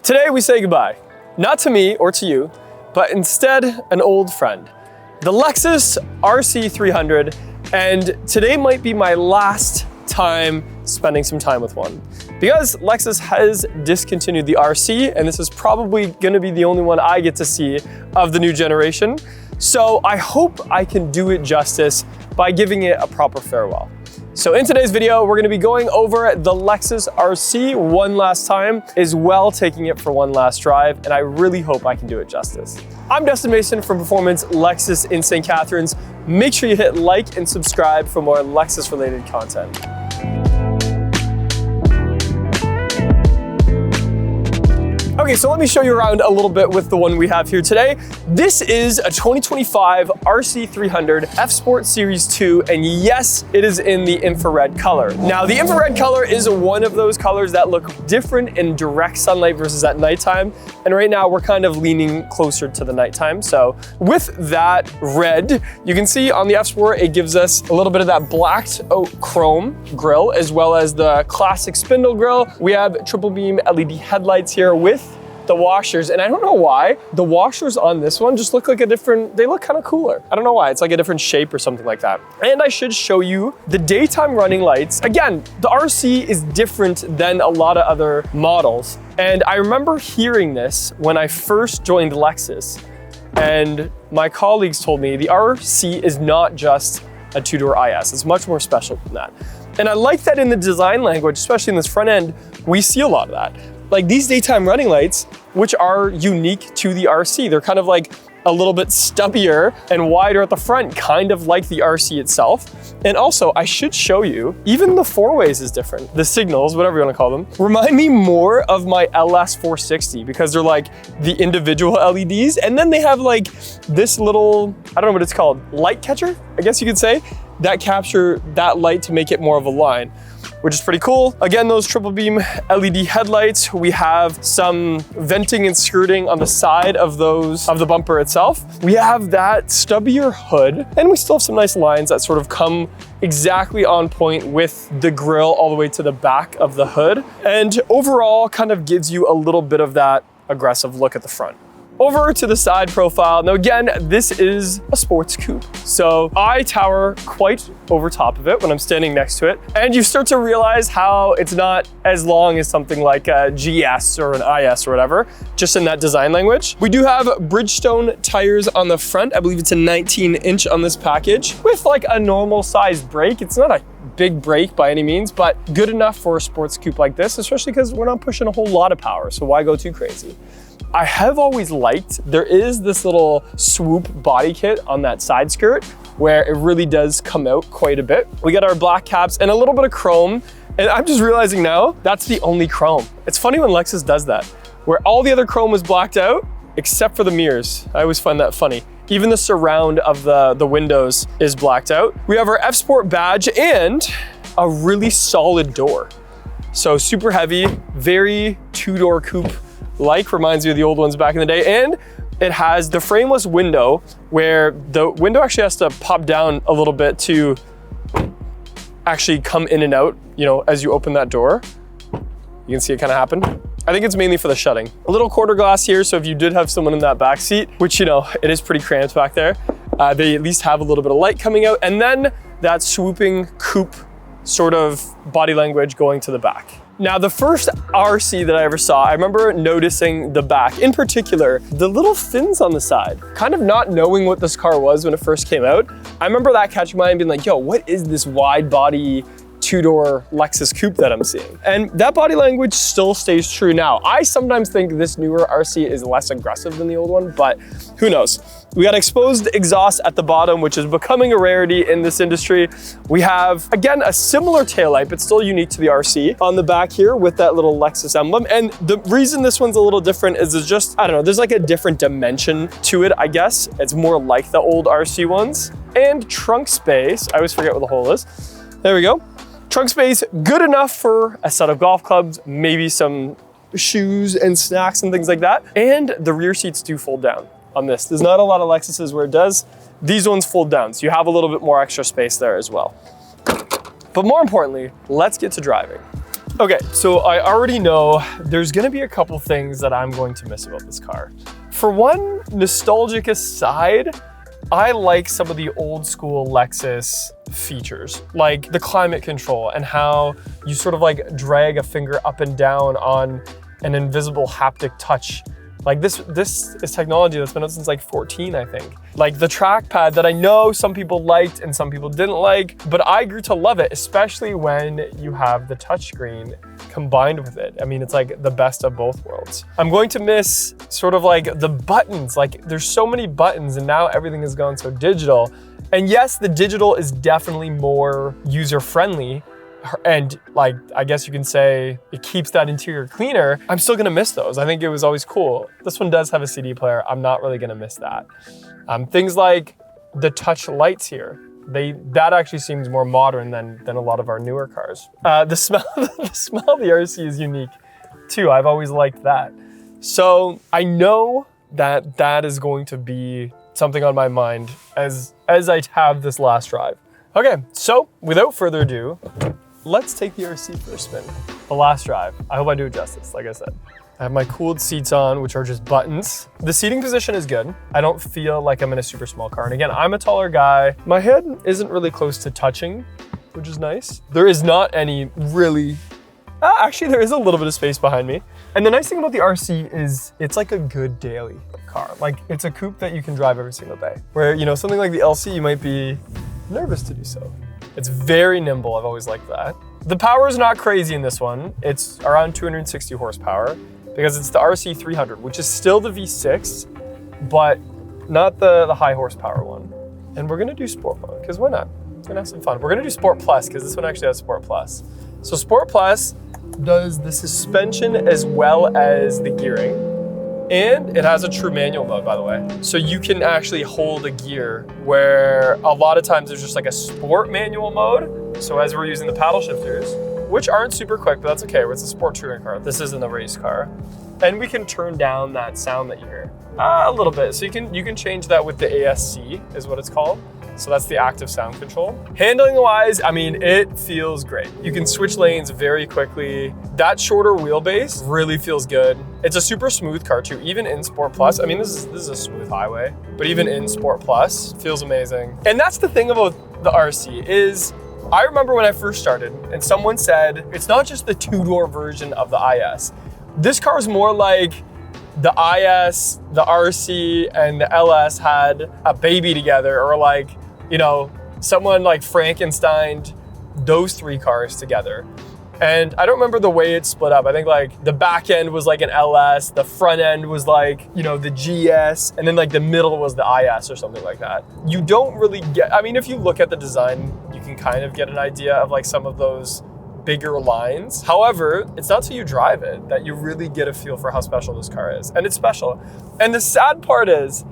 Today we say goodbye, not to me or to you, but instead an old friend, the Lexus RC300, and today might be my last time spending some time with one. Because Lexus has discontinued the RC, and this is probably gonna be the only one I get to see of the new generation. So I hope I can do it justice by giving it a proper farewell. So in today's video, we're gonna be going over the Lexus RC one last time, as well taking it for one last drive, and I really hope I can do it justice. I'm Dustin Mason from Performance Lexus in St. Catharines. Make sure you hit like and subscribe for more Lexus related content. Okay, so let me show you around a little bit with the one we have here today. This is a 2025 RC300 F Sport Series 2, and yes, it is in the infrared color. Now, the infrared color is one of those colors that look different in direct sunlight versus at nighttime, and right now we're kind of leaning closer to the nighttime. So with that red, you can see on the F Sport, it gives us a little bit of that blacked out chrome grille, as well as the classic spindle grille. We have triple beam LED headlights here with the washers, and I don't know why the washers on this one just look like a different, they look kind of cooler. I don't know why, it's like a different shape or something like that. And I should show you the daytime running lights. Again, the RC is different than a lot of other models. And I remember hearing this when I first joined Lexus, and my colleagues told me the RC is not just a two-door IS, it's much more special than that. And I like that in the design language, especially in this front end, we see a lot of that. Like these daytime running lights, which are unique to the RC. They're kind of like a little bit stubbier and wider at the front, kind of like the RC itself. And also, I should show you, even the four-ways is different. The signals, whatever you want to call them, remind me more of my LS460 because they're like the individual LEDs. And then they have like this little, I don't know what it's called, light catcher, I guess you could say, that capture that light to make it more of a line, which is pretty cool. Again, those triple beam LED headlights. We have some venting and skirting on the side of those, of the bumper itself. We have that stubbier hood, and we still have some nice lines that sort of come exactly on point with the grille all the way to the back of the hood. And overall kind of gives you a little bit of that aggressive look at the front. Over to the side profile. Now again, this is a sports coupe. So I tower quite over top of it when I'm standing next to it. And you start to realize how it's not as long as something like a GS or an IS or whatever, just in that design language. We do have Bridgestone tires on the front. I believe it's a 19-inch on this package with like a normal sized brake. It's not a big brake by any means, but good enough for a sports coupe like this, especially because we're not pushing a whole lot of power. So why go too crazy? I have always liked, there is this little swoop body kit on that side skirt where it really does come out quite a bit. We got our black caps and a little bit of chrome. And I'm just realizing now, that's the only chrome. It's funny when Lexus does that, where all the other chrome was blacked out, except for the mirrors. I always find that funny. Even the surround of the windows is blacked out. We have our F Sport badge and a really solid door. So super heavy, very two-door coupe. Like, reminds me of the old ones back in the day. And it has the frameless window where the window actually has to pop down a little bit to actually come in and out, you know, as you open that door. You can see it kind of happen. I think it's mainly for the shutting. A little quarter glass here, so if you did have someone in that back seat, which, you know, it is pretty cramped back there, they at least have a little bit of light coming out, and then that swooping coupe sort of body language going to the back. Now, the first RC that I ever saw, I remember noticing the back, in particular, the little fins on the side. Kind of not knowing what this car was when it first came out. I remember that catching my eye and being like, yo, what is this wide body two-door Lexus coupe that I'm seeing? And that body language still stays true now. I sometimes think this newer RC is less aggressive than the old one, but who knows? We got exposed exhaust at the bottom, which is becoming a rarity in this industry. We have, again, a similar taillight, but still unique to the RC on the back here with that little Lexus emblem. And the reason this one's a little different is it's just, I don't know, there's like a different dimension to it, I guess. It's more like the old RC ones. And trunk space, I always forget what the hole is. There we go. Trunk space, good enough for a set of golf clubs, maybe some shoes and snacks and things like that. And the rear seats do fold down on this. There's not a lot of Lexuses where it does. These ones fold down, so you have a little bit more extra space there as well. But more importantly, let's get to driving. Okay, so I already know there's gonna be a couple things that I'm going to miss about this car. For one, nostalgic aside, I like some of the old school Lexus features, like the climate control and how you sort of like drag a finger up and down on an invisible haptic touch. Like this is technology that's been out since like 14, I think. Like the trackpad that I know some people liked and some people didn't like, but I grew to love it, especially when you have the touchscreen combined with it. I mean, it's like the best of both worlds. I'm going to miss sort of like the buttons. Like there's so many buttons and now everything has gone so digital. And yes, the digital is definitely more user-friendly. And like, I guess you can say it keeps that interior cleaner. I'm still gonna miss those. I think it was always cool. This one does have a CD player. I'm not really gonna miss that. Things like the touch lights here, that actually seems more modern than a lot of our newer cars. The smell of the RC is unique too. I've always liked that. So I know that is going to be something on my mind as I have this last drive. Okay, so without further ado, let's take the RC for a spin. The last drive. I hope I do it justice, like I said. I have my cooled seats on, which are just buttons. The seating position is good. I don't feel like I'm in a super small car. And again, I'm a taller guy. My head isn't really close to touching, which is nice. There is not any really, actually there is a little bit of space behind me. And the nice thing about the RC is it's like a good daily car. Like it's a coupe that you can drive every single day. Where, you know, something like the LC, you might be nervous to do so. It's very nimble, I've always liked that. The power is not crazy in this one. It's around 260 horsepower because it's the RC 300, which is still the V6, but not the high horsepower one. And we're gonna do Sport mode, because why not? We're gonna have some fun. We're gonna do Sport Plus, because this one actually has Sport Plus. So Sport Plus does the suspension as well as the gearing. And it has a true manual mode, by the way. So you can actually hold a gear where a lot of times there's just like a sport manual mode. So as we're using the paddle shifters, which aren't super quick, but that's okay. It's a sport touring car. This isn't a race car. And we can turn down that sound that you hear a little bit. So you can change that with the ASC is what it's called. So that's the active sound control. Handling wise, I mean, it feels great. You can switch lanes very quickly. That shorter wheelbase really feels good. It's a super smooth car too, even in Sport Plus. I mean, this is a smooth highway, but even in Sport Plus, feels amazing. And that's the thing about the RC is, I remember when I first started and someone said, it's not just the two-door version of the IS. This car is more like the IS, the RC, and the LS had a baby together, or like, you know, someone like Frankensteined those three cars together. And I don't remember the way it split up. I think like the back end was like an LS, the front end was like, you know, the GS, and then like the middle was the IS or something like that. You don't really get, I mean, if you look at the design, you can kind of get an idea of like some of those bigger lines. However, it's not till you drive it that you really get a feel for how special this car is. And it's special. And the sad part is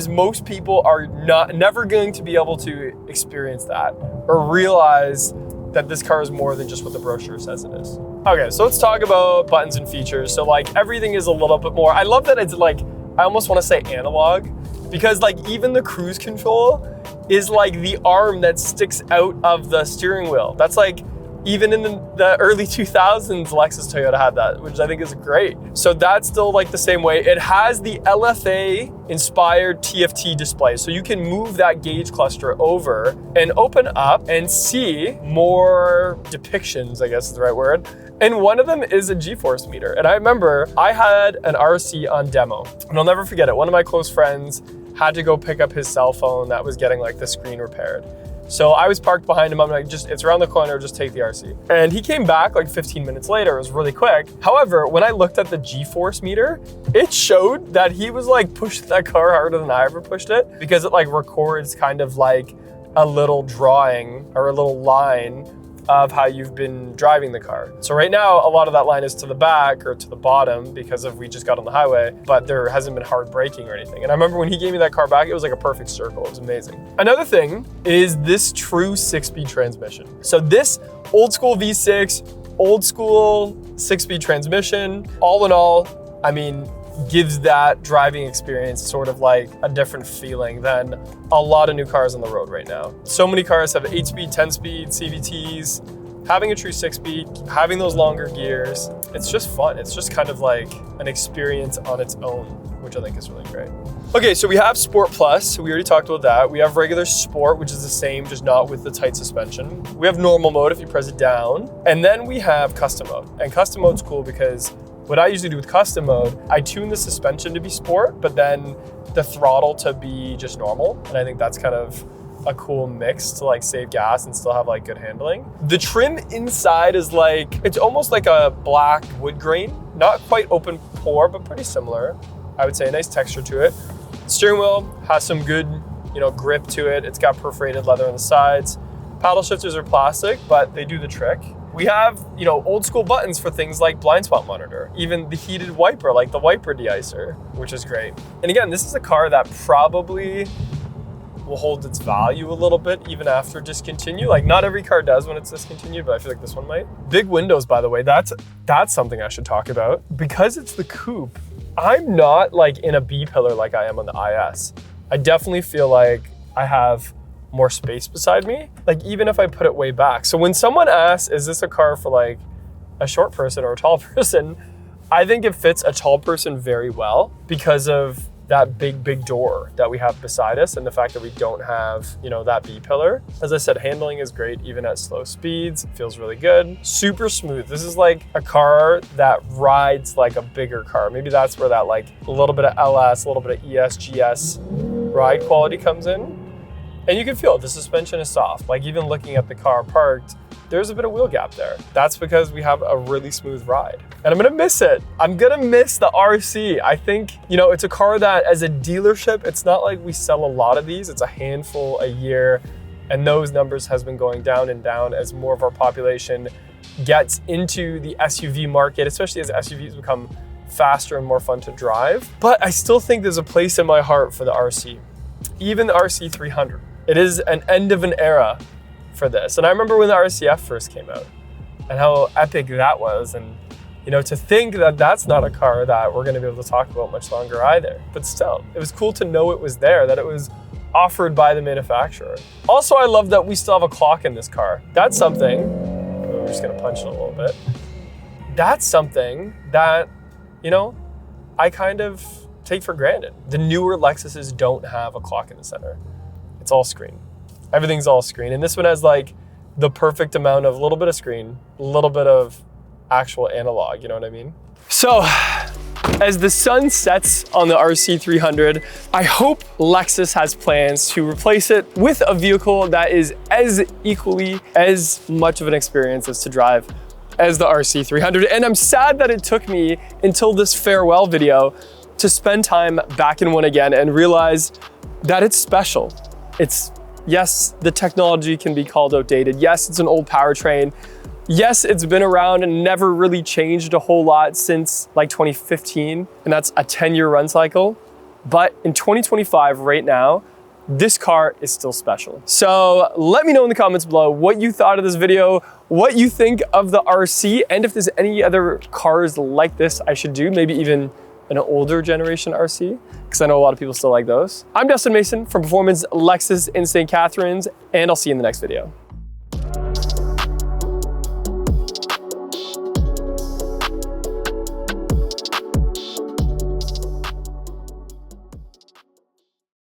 most people are never going to be able to experience that or realize that this car is more than just what the brochure says it is. Okay, so let's talk about buttons and features. So like everything is a little bit more, I love that it's like, I almost want to say analog, because like even the cruise control is like the arm that sticks out of the steering wheel. That's like, even in the early 2000s, Lexus Toyota had that, which I think is great. So that's still like the same way. It has the LFA inspired TFT display. So you can move that gauge cluster over and open up and see more depictions, I guess is the right word. And one of them is a G-force meter. And I remember I had an RC on demo, and I'll never forget it. One of my close friends had to go pick up his cell phone that was getting like the screen repaired. So I was parked behind him. I'm like, it's around the corner, just take the RC. And he came back like 15 minutes later. It was really quick. However, when I looked at the G-force meter, it showed that he was like pushing that car harder than I ever pushed it, because it like records kind of like a little drawing or a little line of how you've been driving the car. So right now, a lot of that line is to the back or to the bottom because of we just got on the highway, but there hasn't been hard braking or anything. And I remember when he gave me that car back, it was like a perfect circle. It was amazing. Another thing is this true 6-speed transmission. So this old school V6, old school 6-speed transmission, all in all, I mean, gives that driving experience sort of like a different feeling than a lot of new cars on the road right now. So many cars have 8-speed, 10-speed, CVTs, having a true 6-speed, having those longer gears, it's just fun. It's just kind of like an experience on its own, which I think is really great. Okay, so we have Sport Plus. We already talked about that. We have regular Sport, which is the same, just not with the tight suspension. We have normal mode if you press it down. And then we have custom mode. And custom mode's cool because what I usually do with custom mode, I tune the suspension to be sport, but then the throttle to be just normal. And I think that's kind of a cool mix to like save gas and still have like good handling. The trim inside is like, it's almost like a black wood grain, not quite open pore, but pretty similar. I would say a nice texture to it. Steering wheel has some good, grip to it. It's got perforated leather on the sides. Paddle shifters are plastic, but they do the trick. We have, old school buttons for things like blind spot monitor, even the heated wiper, like the wiper deicer, which is great. And again, this is a car that probably will hold its value a little bit even after discontinue. Like not every car does when it's discontinued, but I feel like this one might. Big windows, by the way, that's something I should talk about. Because it's the coupe, I'm not like in a B pillar like I am on the IS. I definitely feel like I have more space beside me, like even if I put it way back. So when someone asks, is this a car for like a short person or a tall person? I think it fits a tall person very well because of that big door that we have beside us and the fact that we don't have, that B pillar. As I said, handling is great even at slow speeds. It feels really good. Super smooth. This is like a car that rides like a bigger car. Maybe that's where that like a little bit of LS, a little bit of ES, GS ride quality comes in. And you can feel it. The suspension is soft. Like even looking at the car parked, there's a bit of wheel gap there. That's because we have a really smooth ride. And I'm gonna miss it. I'm gonna miss the RC. I think, it's a car that as a dealership, it's not like we sell a lot of these. It's a handful a year. And those numbers has been going down and down as more of our population gets into the SUV market, especially as SUVs become faster and more fun to drive. But I still think there's a place in my heart for the RC. Even the RC 300. It is an end of an era for this. And I remember when the RCF first came out and how epic that was. And, to think that that's not a car that we're gonna be able to talk about much longer either. But still, it was cool to know it was there, that it was offered by the manufacturer. Also, I love that we still have a clock in this car. That's something, we're just gonna punch it a little bit. That's something that, I kind of take for granted. The newer Lexuses don't have a clock in the center. It's all screen. Everything's all screen. And this one has like the perfect amount of a little bit of screen, a little bit of actual analog, you know what I mean? So as the sun sets on the RC 300, I hope Lexus has plans to replace it with a vehicle that is as equally as much of an experience as to drive as the RC 300. And I'm sad that it took me until this farewell video to spend time back in one again and realize that it's special. Yes, the technology can be called outdated. Yes, it's an old powertrain. Yes, it's been around and never really changed a whole lot since like 2015, and that's a 10-year run cycle. But in 2025, right now, this car is still special. So let me know in the comments below what you thought of this video, what you think of the RC, and if there's any other cars like this I should do, maybe even an older generation RC, because I know a lot of people still like those. I'm Dustin Mason from Performance Lexus in St. Catharines, and I'll see you in the next video.